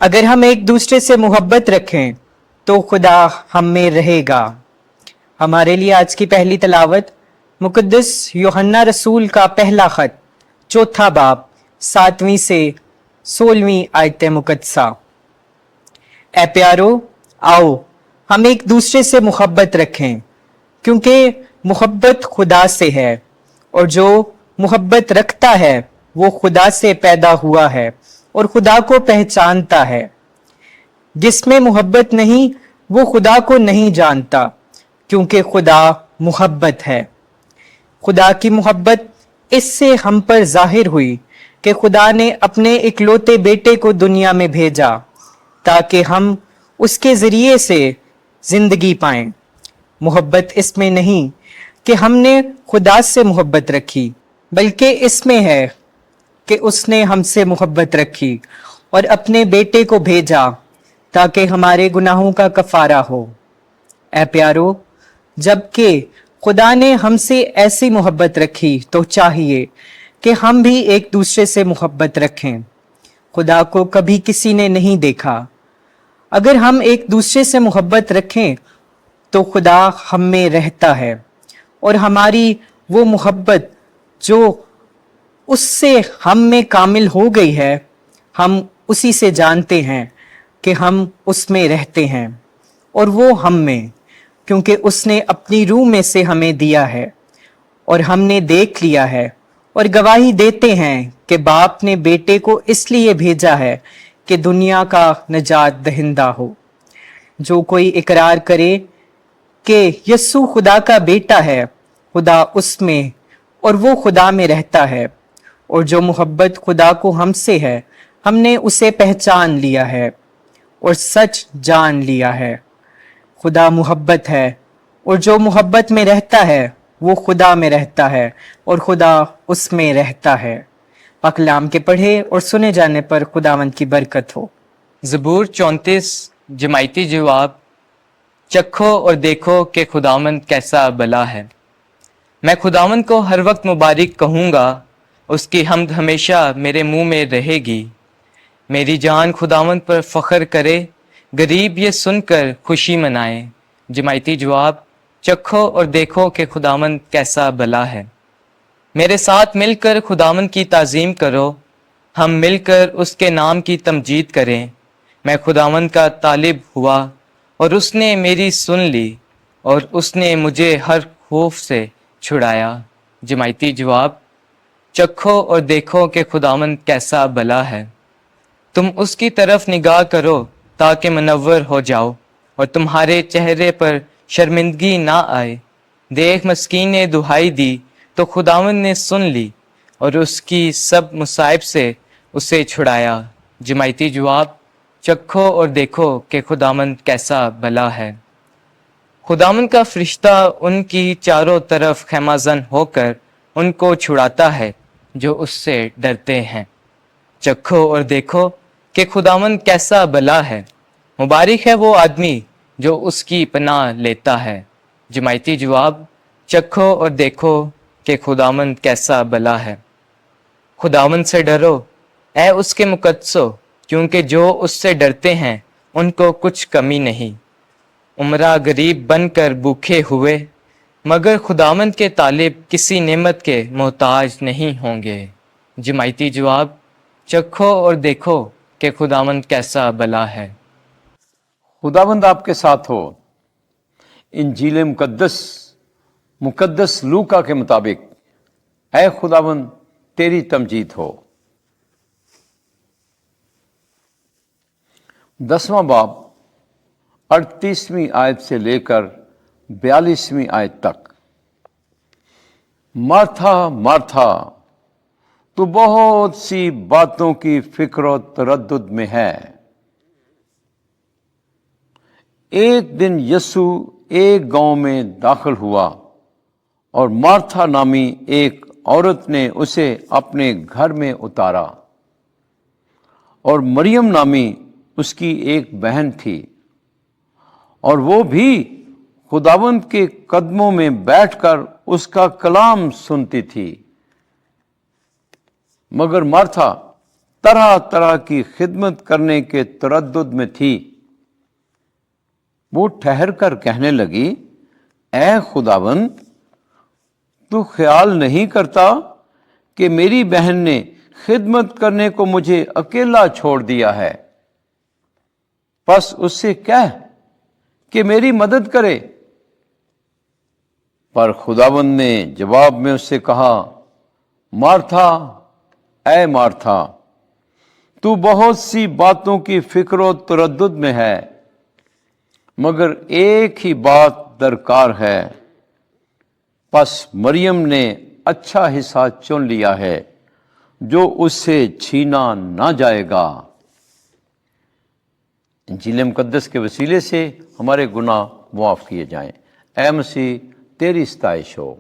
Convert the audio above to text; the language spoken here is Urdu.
اگر ہم ایک دوسرے سے محبت رکھیں تو خدا ہم میں رہے گا۔ ہمارے لیے آج کی پہلی تلاوت مقدس یوحنا رسول کا پہلا خط، چوتھا باب، 7ویں سے 16ویں آیت مقدسہ۔ اے پیارو، آؤ ہم ایک دوسرے سے محبت رکھیں، کیونکہ محبت خدا سے ہے، اور جو محبت رکھتا ہے وہ خدا سے پیدا ہوا ہے اور خدا کو پہچانتا ہے۔ جس میں محبت نہیں وہ خدا کو نہیں جانتا، کیونکہ خدا محبت ہے۔ خدا کی محبت اس سے ہم پر ظاہر ہوئی کہ خدا نے اپنے اکلوتے بیٹے کو دنیا میں بھیجا تاکہ ہم اس کے ذریعے سے زندگی پائیں۔ محبت اس میں نہیں کہ ہم نے خدا سے محبت رکھی، بلکہ اس میں ہے کہ اس نے ہم سے محبت رکھی اور اپنے بیٹے کو بھیجا تاکہ ہمارے گناہوں کا کفارہ ہو۔ اے پیارو، جبکہ خدا نے ہم سے ایسی محبت رکھی تو چاہیے کہ ہم بھی ایک دوسرے سے محبت رکھیں۔ خدا کو کبھی کسی نے نہیں دیکھا۔ اگر ہم ایک دوسرے سے محبت رکھیں تو خدا ہم میں رہتا ہے، اور ہماری وہ محبت جو اس سے ہم میں کامل ہو گئی ہے، ہم اسی سے جانتے ہیں کہ ہم اس میں رہتے ہیں اور وہ ہم میں، کیونکہ اس نے اپنی روح میں سے ہمیں دیا ہے، اور ہم نے دیکھ لیا ہے اور گواہی دیتے ہیں کہ باپ نے بیٹے کو اس لیے بھیجا ہے کہ دنیا کا نجات دہندہ ہو۔ جو کوئی اقرار کرے کہ یسوع خدا کا بیٹا ہے، خدا اس میں اور وہ خدا میں رہتا ہے، اور جو محبت خدا کو ہم سے ہے ہم نے اسے پہچان لیا ہے اور سچ جان لیا ہے۔ خدا محبت ہے، اور جو محبت میں رہتا ہے وہ خدا میں رہتا ہے اور خدا اس میں رہتا ہے۔ پاک کلام کے پڑھے اور سنے جانے پر خداوند کی برکت ہو۔ زبور 34 جماعتی جواب۔ چکھو اور دیکھو کہ خداوند کیسا بھلا ہے۔ میں خداوند کو ہر وقت مبارک کہوں گا، اس کی حمد ہمیشہ میرے منہ میں رہے گی۔ میری جان خداوند پر فخر کرے، غریب یہ سن کر خوشی منائے۔ جماعتی جواب۔ چکھو اور دیکھو کہ خداوند کیسا بھلا ہے۔ میرے ساتھ مل کر خداوند کی تعظیم کرو، ہم مل کر اس کے نام کی تمجید کریں۔ میں خداوند کا طالب ہوا اور اس نے میری سن لی، اور اس نے مجھے ہر خوف سے چھڑایا۔ جماعتی جواب۔ چکھو اور دیکھو کہ خداوند کیسا بھلا ہے۔ تم اس کی طرف نگاہ کرو تاکہ منور ہو جاؤ اور تمہارے چہرے پر شرمندگی نہ آئے۔ دیکھ، مسکین نے دہائی دی تو خداوند نے سن لی اور اس کی سب مصائب سے اسے چھڑایا۔ جماعتی جواب۔ چکھو اور دیکھو کہ خداوند کیسا بھلا ہے۔ خداوند کا فرشتہ ان کی چاروں طرف خیمہ زن ہو کر ان کو چھڑاتا ہے جو اس سے ڈرتے ہیں۔ چکھو اور دیکھو کہ خداوند کیسا بھلا ہے۔ مبارک ہے وہ آدمی جو اس کی پناہ لیتا ہے۔ جماعتی جواب۔ چکھو اور دیکھو کہ خداوند کیسا بھلا ہے۔ خداوند سے ڈرو، اے اس کے مقدسو، کیونکہ جو اس سے ڈرتے ہیں ان کو کچھ کمی نہیں۔ عمرہ غریب بن کر بھوکے ہوئے، مگر خداوند کے طالب کسی نعمت کے محتاج نہیں ہوں گے۔ جماعتی جواب۔ چکھو اور دیکھو کہ خداوند کیسا بھلا ہے۔ خداوند آپ کے ساتھ ہو۔ انجیل مقدس لوکا کے مطابق، اے خداوند تیری تمجید ہو۔ 10واں باب 38ویں آیت سے لے کر 42ویں آیت تک۔ مارتھا مارتھا، تو بہت سی باتوں کی فکر و تردد میں ہے۔ ایک دن یسوع ایک گاؤں میں داخل ہوا، اور مارتھا نامی ایک عورت نے اسے اپنے گھر میں اتارا، اور مریم نامی اس کی ایک بہن تھی، اور وہ بھی خداوند کے قدموں میں بیٹھ کر اس کا کلام سنتی تھی۔ مگر مارتھا طرح طرح کی خدمت کرنے کے تردد میں تھی۔ وہ ٹھہر کر کہنے لگی، اے خداوند، تو خیال نہیں کرتا کہ میری بہن نے خدمت کرنے کو مجھے اکیلا چھوڑ دیا ہے؟ پس اس سے کہہ کہ میری مدد کرے۔ پر خداوند نے جواب میں اس سے کہا، مارتھا، اے مارتھا، تو بہت سی باتوں کی فکر و تردد میں ہے، مگر ایک ہی بات درکار ہے۔ پس مریم نے اچھا حصہ چن لیا ہے جو اس سے چھینا نہ جائے گا۔ انجیل مقدس کے وسیلے سے ہمارے گناہ معاف کیے جائیں۔ اے مسیح، تیری ستائش ہو۔